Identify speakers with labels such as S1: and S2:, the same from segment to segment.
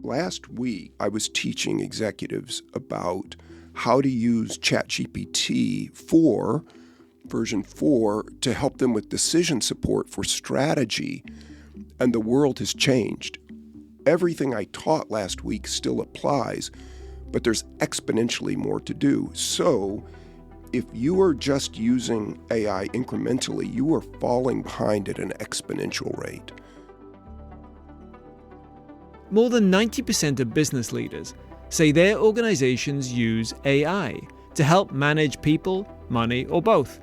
S1: Last week, I was teaching executives about how to use ChatGPT 4, version 4, to help them with decision support for strategy, and the world has changed. Everything I taught last week still applies, but there's exponentially more to do. So, if you are just using AI incrementally, you are falling behind at an exponential rate.
S2: More than 90% of business leaders say their organizations use AI to help manage people, money, or both,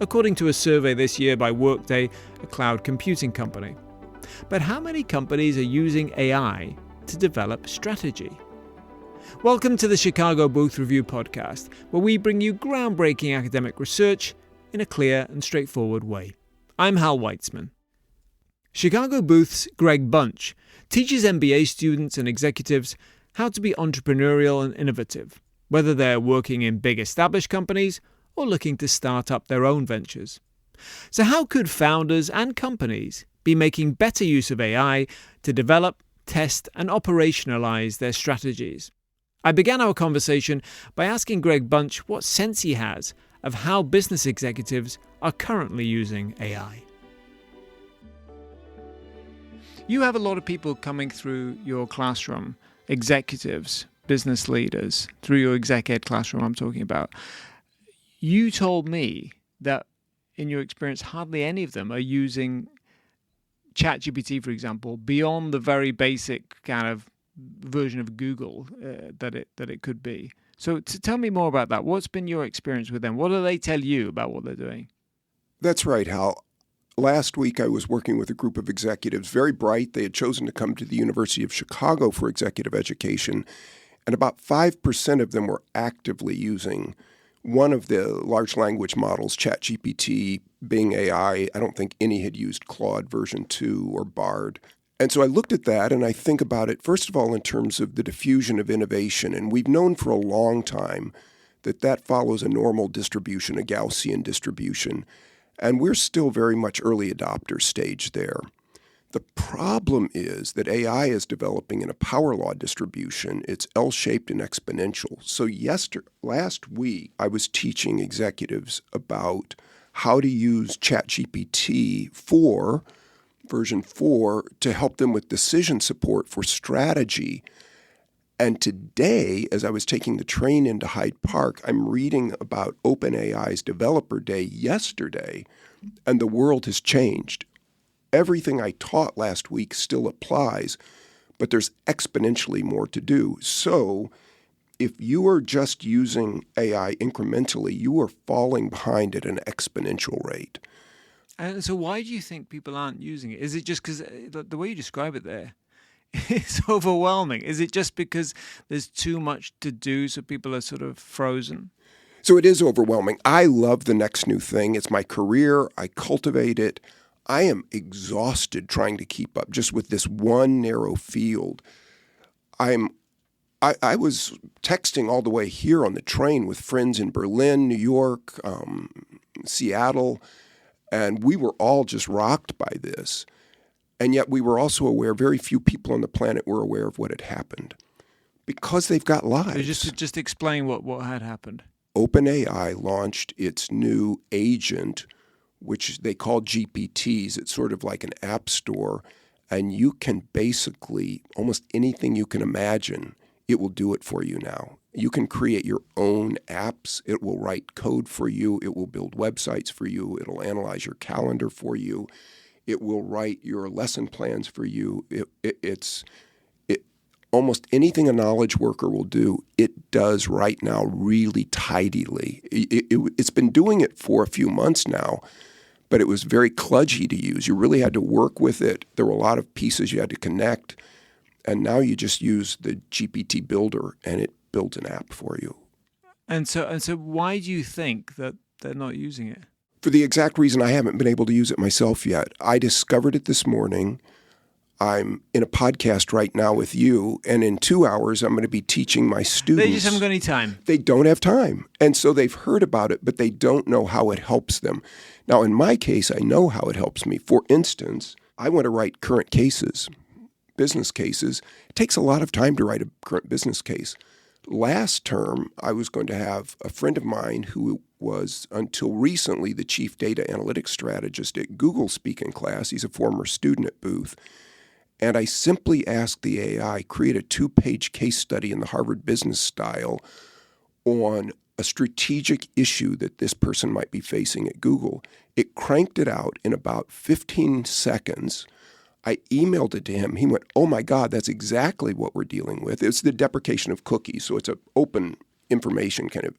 S2: according to a survey this year by Workday, a cloud computing company. But how many companies are using AI to develop strategy? Welcome to the Chicago Booth Review podcast, where we bring you groundbreaking academic research in a clear and straightforward way. I'm Hal Weitzman. Chicago Booth's Greg Bunch teaches MBA students and executives how to be entrepreneurial and innovative, whether they're working in big established companies or looking to start up their own ventures. So how could founders and companies be making better use of AI to develop, test, and operationalize their strategies? I began our conversation by asking Greg Bunch what sense he has of how business executives are currently using AI. You have a lot of people coming through your classroom, executives, business leaders, through your exec ed classroom I'm talking about. You told me that in your experience, hardly any of them are using ChatGPT, for example, beyond the very basic kind of version of Google that it could be. So tell me more about that. What's been your experience with them? What do they tell you about what they're doing?
S1: That's right, Hal. Last week, I was working with a group of executives, very bright. They had chosen to come to the University of Chicago for executive education, and about 5% of them were actively using one of the large language models, ChatGPT, Bing AI. I don't think any had used Claude version 2 or Bard. And so I looked at that and I think about it, first of all, in terms of the diffusion of innovation. And we've known for a long time that follows a normal distribution, a Gaussian distribution. And we're still very much early adopter stage there. The problem is that AI is developing in a power law distribution. It's L-shaped and exponential. So last week, I was teaching executives about how to use ChatGPT 4, version 4, to help them with decision support for strategy. And today, as I was taking the train into Hyde Park, I'm reading about OpenAI's Developer Day yesterday, and the world has changed. Everything I taught last week still applies, but there's exponentially more to do. So if you are just using AI incrementally, you are falling behind at an exponential rate.
S2: And so why do you think people aren't using it? Is it just because the way you describe it there, it's overwhelming? Is it just because there's too much to do, so people are sort of frozen?
S1: So it is overwhelming. I love the next new thing. It's my career. I cultivate it. I am exhausted trying to keep up just with this one narrow field. I was texting all the way here on the train with friends in Berlin, New York, Seattle, and we were all just rocked by this. And yet we were also aware, very few people on the planet were aware of what had happened because they've got lives.
S2: So just explain what had happened.
S1: OpenAI launched its new agent, which they call GPTs. It's sort of like an app store, and you can basically, almost anything you can imagine, it will do it for you now. You can create your own apps. It will write code for you. It will build websites for you. It'll analyze your calendar for you. It will write your lesson plans for you. Almost anything a knowledge worker will do, it does right now really tidily. It's been doing it for a few months now, but it was very kludgy to use. You really had to work with it. There were a lot of pieces you had to connect, and now you just use the GPT builder, and it builds an app for you.
S2: And so why do you think that they're not using it?
S1: For the exact reason I haven't been able to use it myself yet. I discovered it this morning. I'm in a podcast right now with you, and in 2 hours, I'm going to be teaching my students.
S2: They just haven't got any time.
S1: They don't have time. And so they've heard about it, but they don't know how it helps them. Now, in my case, I know how it helps me. For instance, I want to write current cases business cases. It takes a lot of time to write a current business case. Last term, I was going to have a friend of mine who was, until recently, the chief data analytics strategist at Google speak in class. He's a former student at Booth. And I simply asked the AI, create a 2-page case study in the Harvard business style on a strategic issue that this person might be facing at Google. It cranked it out in about 15 seconds. I emailed it to him. He went, oh my God, that's exactly what we're dealing with. It's the deprecation of cookies. So it's an open information kind of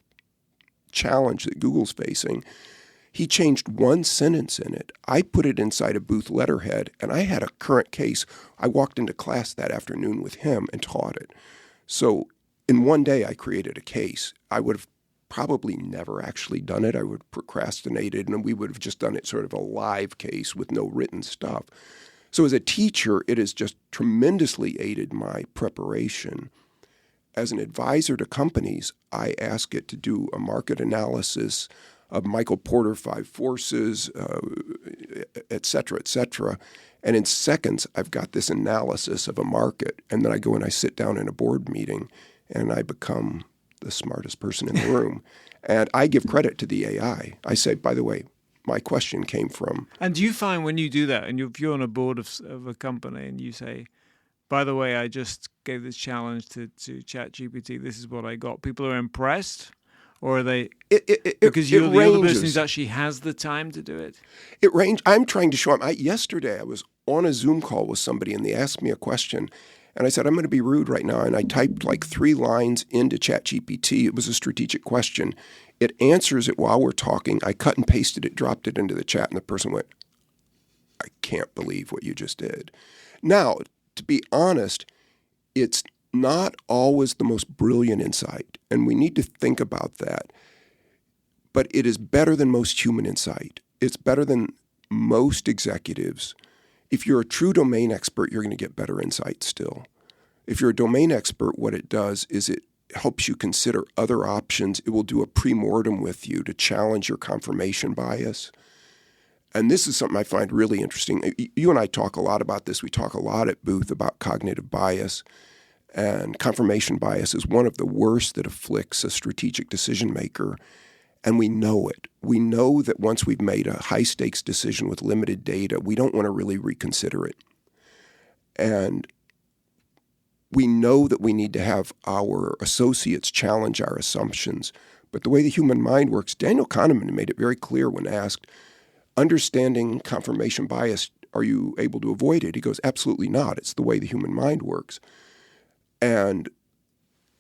S1: challenge that Google's facing. He changed one sentence in it. I put it inside a Booth letterhead, and I had a current case. I walked into class that afternoon with him and taught it. So in one day, I created a case. I would have probably never actually done it. I would have procrastinated, and we would have just done it sort of a live case with no written stuff. So as a teacher, it has just tremendously aided my preparation. As an advisor to companies, I ask it to do a market analysis of Michael Porter 5 Forces, et cetera, et cetera. And in seconds, I've got this analysis of a market. And then I go and I sit down in a board meeting, and I become the smartest person in the room. And I give credit to the AI. I say, by the way, my question came from.
S2: And do you find when you do that, and if you're on a board of a company and you say, by the way, I just gave this challenge to ChatGPT, this is what I got, people are impressed? Or are they, because you're the other person who actually has the time to do it?
S1: It ranges. I'm trying to show them. Yesterday, I was on a Zoom call with somebody, and they asked me a question. And I said, I'm going to be rude right now. And I typed like 3 lines into ChatGPT. It was a strategic question. It answers it while we're talking. I cut and pasted it, dropped it into the chat, and the person went, I can't believe what you just did. Now, to be honest, it's not always the most brilliant insight, and we need to think about that. But it is better than most human insight. It's better than most executives. If you're a true domain expert, you're going to get better insight still. If you're a domain expert, what it does is it helps you consider other options. It will do a pre-mortem with you to challenge your confirmation bias. And this is something I find really interesting. You and I talk a lot about this. We talk a lot at Booth about cognitive bias. And confirmation bias is one of the worst that afflicts a strategic decision maker. And we know it. We know that once we've made a high-stakes decision with limited data, we don't want to really reconsider it. And we know that we need to have our associates challenge our assumptions. But the way the human mind works, Daniel Kahneman made it very clear when asked, understanding confirmation bias, are you able to avoid it? He goes, absolutely not. It's the way the human mind works. And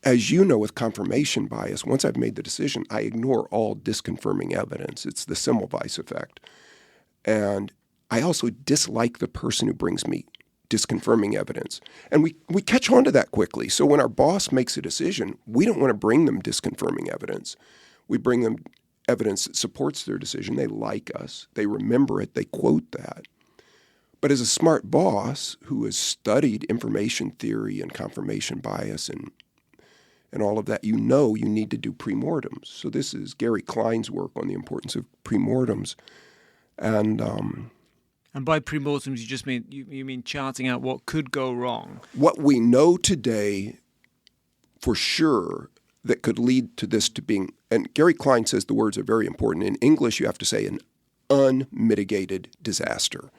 S1: as you know, with confirmation bias, once I've made the decision, I ignore all disconfirming evidence. It's the Semmelweis effect. And I also dislike the person who brings me disconfirming evidence. And we catch on to that quickly. So when our boss makes a decision, we don't want to bring them disconfirming evidence. We bring them evidence that supports their decision. They like us. They remember it. They quote that. But as a smart boss who has studied information theory and confirmation bias and all of that, you know you need to do premortems. So this is Gary Klein's work on the importance of premortems. And
S2: by premortems, you just mean you mean charting out what could go wrong.
S1: What we know today for sure that could lead to this to being, and Gary Klein says the words are very important. In English, you have to say an unmitigated disaster.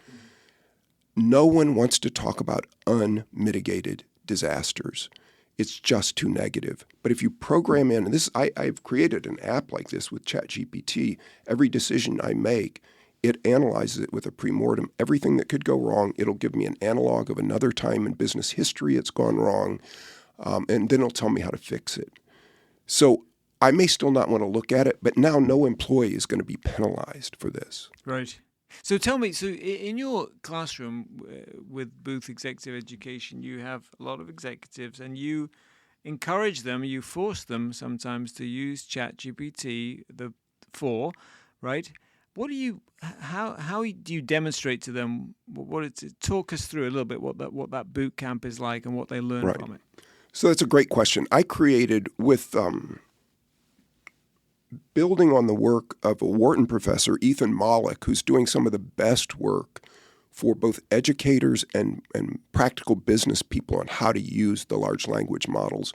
S1: No one wants to talk about unmitigated disasters. It's just too negative. But if you program in, and this, I've created an app like this with ChatGPT. Every decision I make, it analyzes it with a premortem. Everything that could go wrong, it'll give me an analog of another time in business history it's gone wrong, and then it'll tell me how to fix it. So I may still not want to look at it, but now no employee is going to be penalized for this.
S2: Right. So tell me, so in your classroom with Booth Executive Education, you have a lot of executives and you encourage them, you force them sometimes to use ChatGPT 4, right? How do you demonstrate to them talk us through a little bit what that boot camp is like and what they learn from it?
S1: So that's a great question. I created with building on the work of a Wharton professor, Ethan Mollick, who's doing some of the best work for both educators and practical business people on how to use the large language models.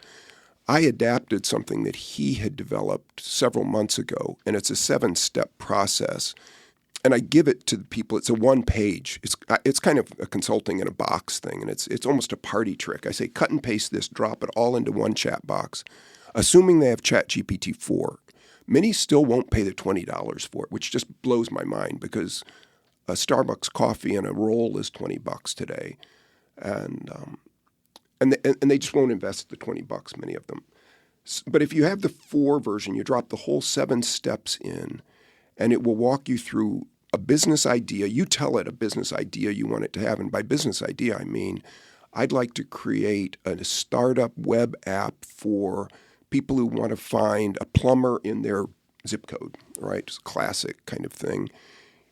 S1: I adapted something that he had developed several months ago, and it's a 7-step process. And I give it to the people. It's a 1-page. It's kind of a consulting in a box thing, and it's almost a party trick. I say, cut and paste this, drop it all into one chat box, assuming they have ChatGPT 4. Many still won't pay the $20 for it, which just blows my mind because a Starbucks coffee and a roll is $20 today, and they just won't invest the $20. Many of them. But if you have the 4 version, you drop the whole 7 steps in, and it will walk you through a business idea. You tell it a business idea you want it to have. And by business idea, I mean, I'd like to create a startup web app for people who want to find a plumber in their zip code, right? It's a classic kind of thing.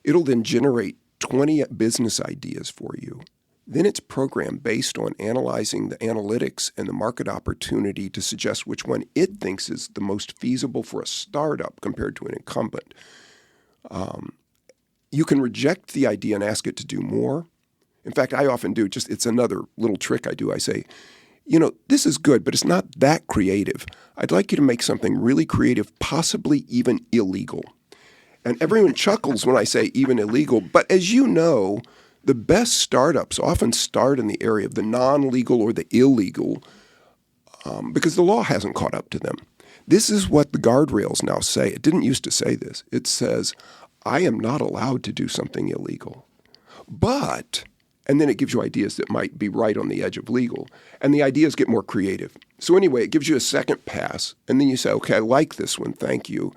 S1: It'll then generate 20 business ideas for you. Then it's programmed based on analyzing the analytics and the market opportunity to suggest which one it thinks is the most feasible for a startup compared to an incumbent. You can reject the idea and ask it to do more. In fact, I often do. It's another little trick I do. I say, this is good, but it's not that creative. I'd like you to make something really creative, possibly even illegal. And everyone chuckles when I say even illegal. But as you know, the best startups often start in the area of the non-legal or the illegal because the law hasn't caught up to them. This is what the guardrails now say. It didn't used to say this. It says, I am not allowed to do something illegal. But, and then it gives you ideas that might be right on the edge of legal. And the ideas get more creative. So anyway, it gives you a second pass. And then you say, okay, I like this one. Thank you.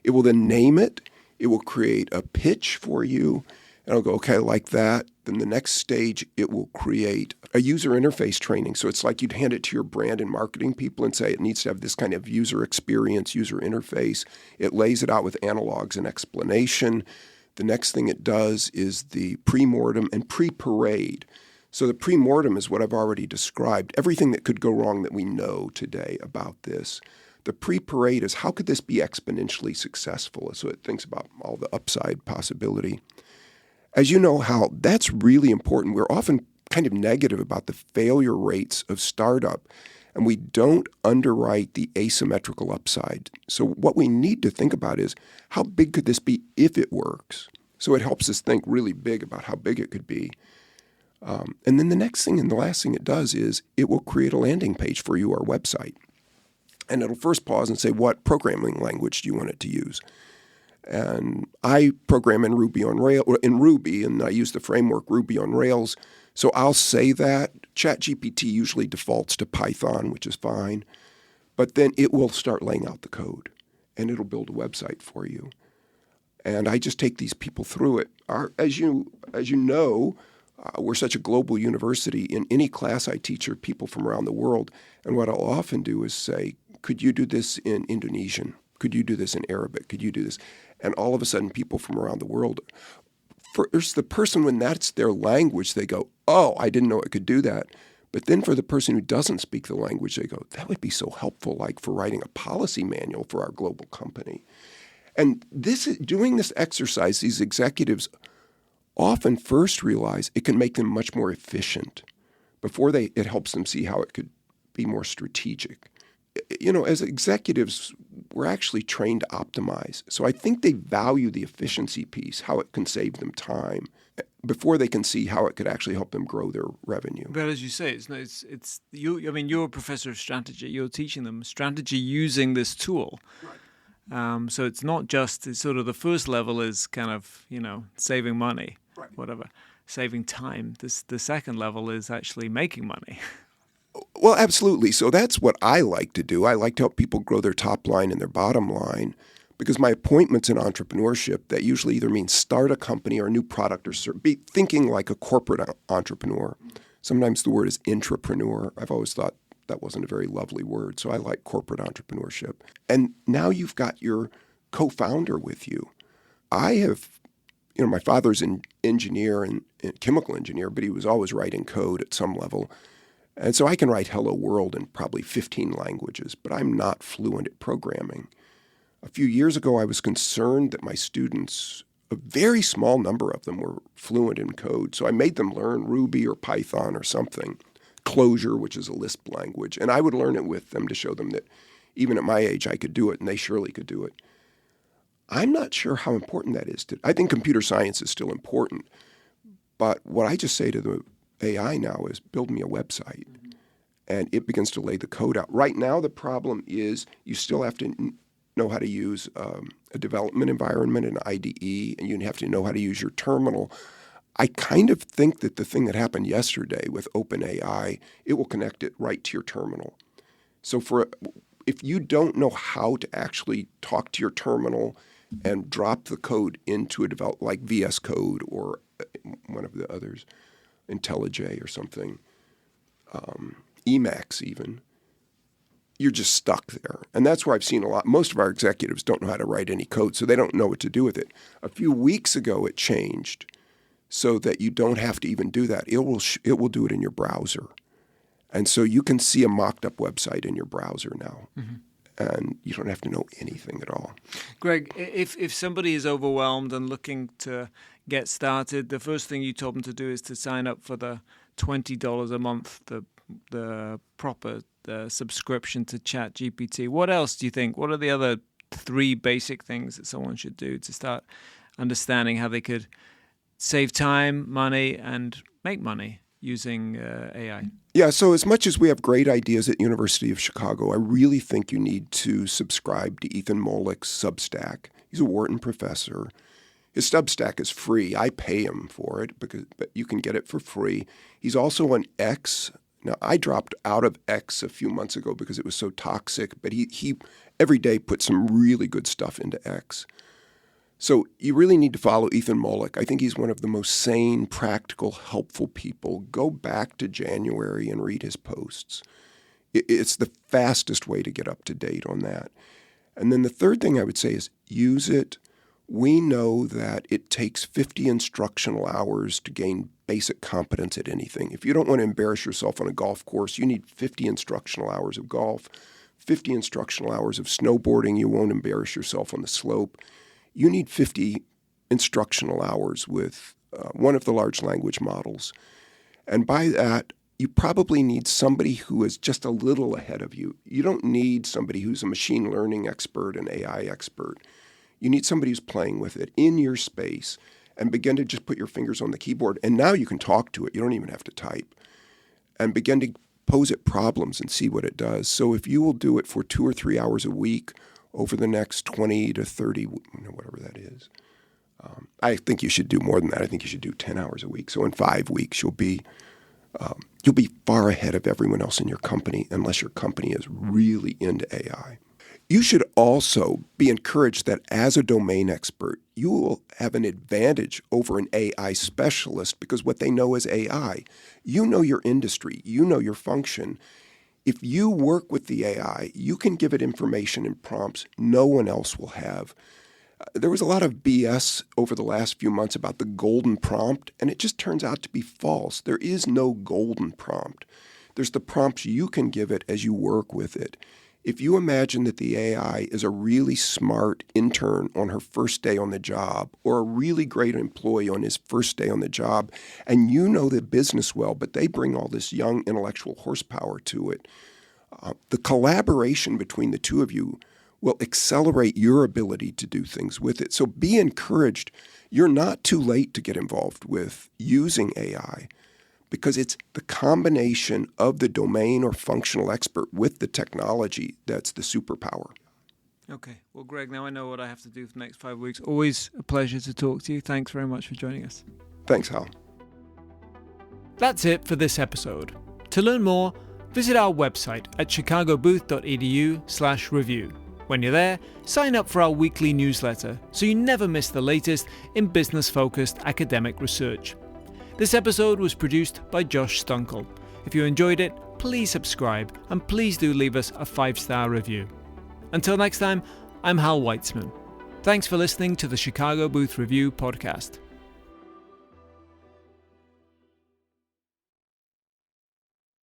S1: It will then name it. It will create a pitch for you. And I'll go, okay, I like that. Then the next stage, it will create a user interface training. So it's like you'd hand it to your brand and marketing people and say it needs to have this kind of user experience, user interface. It lays it out with analogs and explanation. The next thing it does is the pre-mortem and pre-parade. So the pre-mortem is what I've already described, everything that could go wrong that we know today about this. The pre-parade is how could this be exponentially successful? So it thinks about all the upside possibility. As you know, Hal, that's really important. We're often kind of negative about the failure rates of startup, and we don't underwrite the asymmetrical upside. So what we need to think about is how big could this be if it works? So it helps us think really big about how big it could be. And then the next thing and the last thing it does is it will create a landing page for you, our website. And it'll first pause and say, what programming language do you want it to use? And I program in Ruby and I use the framework Ruby on Rails. So I'll say that. ChatGPT usually defaults to Python, which is fine. But then it will start laying out the code, and it'll build a website for you. And I just take these people through it. As you know, we're such a global university. In any class I teach are people from around the world. And what I'll often do is say, could you do this in Indonesian? Could you do this in Arabic? Could you do this? And all of a sudden, people from around the world, first the person, when that's their language, they go, oh, I didn't know it could do that. But then for the person who doesn't speak the language, they go, that would be so helpful, like for writing a policy manual for our global company. And doing this exercise, these executives often first realize it can make them much more efficient before it helps them see how it could be more strategic. As executives, we're actually trained to optimize. So I think they value the efficiency piece, how it can save them time, before they can see how it could actually help them grow their revenue.
S2: But as you say, it's you. I mean, you're a professor of strategy. You're teaching them strategy using this tool. Right. So it's not just it's sort of the first level is kind of saving money, right, whatever, saving time. The second level is actually making money.
S1: Well, absolutely. So that's what I like to do. I like to help people grow their top line and their bottom line because my appointments in entrepreneurship, that usually either means start a company or a new product or be thinking like a corporate entrepreneur. Sometimes the word is intrapreneur. I've always thought that wasn't a very lovely word, so I like corporate entrepreneurship. And now you've got your co-founder with you. I have, my father's an engineer and chemical engineer, but he was always writing code at some level. And so I can write Hello World in probably 15 languages, but I'm not fluent at programming. A few years ago, I was concerned that my students a very small number of them were fluent in code. So I made them learn Ruby or Python or something, Clojure, which is a Lisp language. And I would learn it with them to show them that even at my age I could do it, and they surely could do it. I'm not sure how important that is. I think computer science is still important. But what I just say to the AI now is build me a website. And it begins to lay the code out. Right now, the problem is you still have to know how to use a development environment, an IDE, and you have to know how to use your terminal. I kind of think that the thing that happened yesterday with OpenAI, it will connect it right to your terminal. So if you don't know how to actually talk to your terminal and drop the code into a like VS Code or one of the others, IntelliJ or something, Emacs even, you're just stuck there. And that's where I've seen a lot. Most of our executives don't know how to write any code, so they don't know what to do with it. A few weeks ago, it changed so that you don't have to even do that. It will do it in your browser. And so you can see a mocked-up website in your browser now. Mm-hmm. And you don't have to know anything at all.
S2: Greg, if somebody is overwhelmed and looking to get started, the first thing you told them to do is to sign up for the $20 a month, the proper subscription to ChatGPT. What else do you think? What are the other 3 basic things that someone should do to start understanding how they could save time, money, and make money using AI?
S1: Yeah, so as much as we have great ideas at University of Chicago, I really think you need to subscribe to Ethan Mollick's Substack. He's a Wharton professor. His Substack is free. I pay him for it, but you can get it for free. He's also on X. Now, I dropped out of X a few months ago because it was so toxic, but he every day puts some really good stuff into X. So you really need to follow Ethan Mollick. I think he's one of the most sane, practical, helpful people. Go back to January and read his posts. It's the fastest way to get up to date on that. And then the third thing I would say is use it. We know that it takes 50 instructional hours to gain basic competence at anything. If you don't want to embarrass yourself on a golf course, you need 50 instructional hours of golf, 50 instructional hours of snowboarding. You won't embarrass yourself on the slope. You need 50 instructional hours with one of the large language models. And by that, you probably need somebody who is just a little ahead of you. You don't need somebody who's a machine learning expert, an AI expert. You need somebody who's playing with it in your space and begin to just put your fingers on the keyboard. And now you can talk to it. You don't even have to type. And begin to pose it problems and see what it does. So if you will do it for 2 or 3 hours a week over the next 20 to 30, whatever that is, I think you should do more than that. I think you should do 10 hours a week. So in 5 weeks, you'll be far ahead of everyone else in your company, unless your company is really into AI. You should also be encouraged that as a domain expert, you will have an advantage over an AI specialist because what they know is AI. You know your industry. You know your function. If you work with the AI, you can give it information and prompts no one else will have. There was a lot of BS over the last few months about the golden prompt, and it just turns out to be false. There is no golden prompt. There's the prompts you can give it as you work with it. If you imagine that the AI is a really smart intern on her first day on the job or a really great employee on his first day on the job, and you know the business well, but they bring all this young intellectual horsepower to it, the collaboration between the two of you will accelerate your ability to do things with it. So be encouraged. You're not too late to get involved with using AI, because it's the combination of the domain or functional expert with the technology that's the superpower.
S2: Okay. Well, Greg, now I know what I have to do for the next 5 weeks. Always a pleasure to talk to you. Thanks very much for joining us.
S1: Thanks, Hal.
S2: That's it for this episode. To learn more, visit our website at chicagobooth.edu/review. When you're there, sign up for our weekly newsletter so you never miss the latest in business-focused academic research. This episode was produced by Josh Stunkel. If you enjoyed it, please subscribe and please do leave us a 5-star review. Until next time, I'm Hal Weitzman. Thanks for listening to the Chicago Booth Review podcast.